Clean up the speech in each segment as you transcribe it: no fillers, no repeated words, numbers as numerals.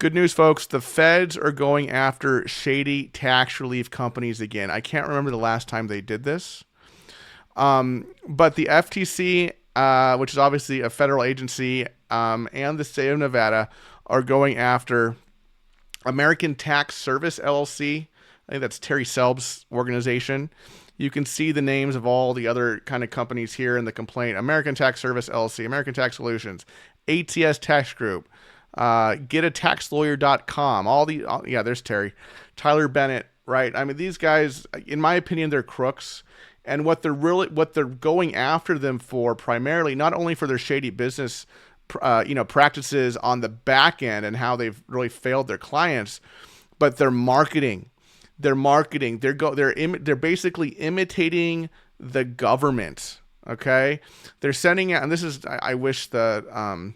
Good news, folks. The feds are going after shady tax relief companies again. I can't remember the last time they did this. But the FTC, which is obviously a federal agency, and the state of Nevada are going after American Tax Service LLC. I think that's Terry Selb's organization. You can see the names of all the other kind of companies here in the complaint. American Tax Service LLC, American Tax Solutions, ATS Tax Group, getataxlawyer.com. Yeah, there's Terry. Tyler Bennett, right? I mean, these guys, in my opinion, they're crooks. And what they're going after them for primarily, not only for their shady business practices on the back end and how they've really failed their clients, but their marketing. They're basically imitating the government. Okay, they're sending out, and this is I wish the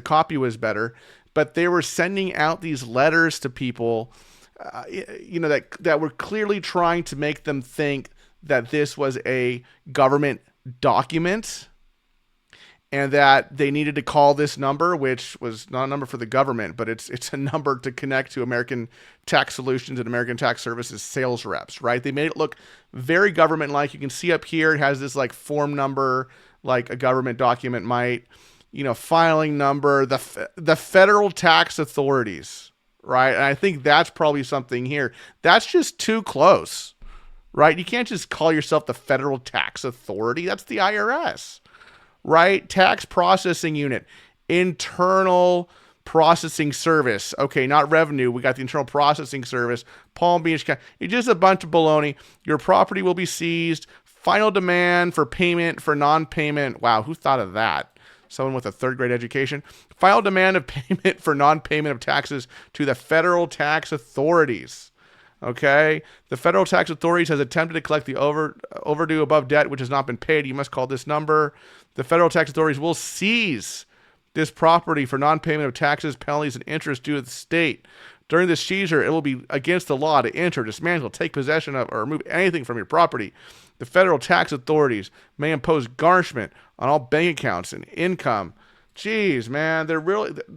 copy was better, but they were sending out these letters to people, that were clearly trying to make them think that this was a government document and that they needed to call this number, which was not a number for the government, but it's a number to connect to American Tax Solutions and American Tax Services sales reps, right? They made it look very government-like. You can see up here, it has this like form number, like a government document might, filing number, the federal tax authorities, right? And I think that's probably something here. That's just too close, right? You can't just call yourself the federal tax authority. That's the IRS. Right? Tax processing unit, internal processing service. Okay, not revenue. We got the internal processing service. Palm Beach County. It's just a bunch of baloney. Your property will be seized. Final demand for payment for non-payment. Wow, who thought of that? Someone with a third grade education. Final demand of payment for non-payment of taxes to the federal tax authorities. Okay, the federal tax authorities has attempted to collect the overdue above debt, which has not been paid. You must call this number. The federal tax authorities will seize this property for non-payment of taxes, penalties, and interest due to the state. During this seizure, it will be against the law to enter, dismantle, take possession of, or remove anything from your property. The federal tax authorities may impose garnishment on all bank accounts and income. Jeez, man,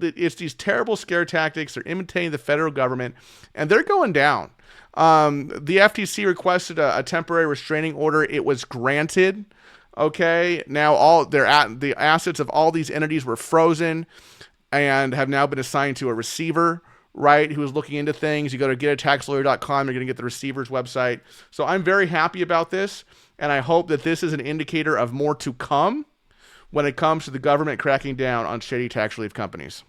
it's these terrible scare tactics. They're imitating the federal government, and they're going down. The FTC requested a temporary restraining order. It was granted. Okay, now the assets of all these entities were frozen and have now been assigned to a receiver, right, who is looking into things. You go to getataxlawyer.com, you're going to get the receiver's website. So I'm very happy about this, and I hope that this is an indicator of more to come when it comes to the government cracking down on shady tax relief companies.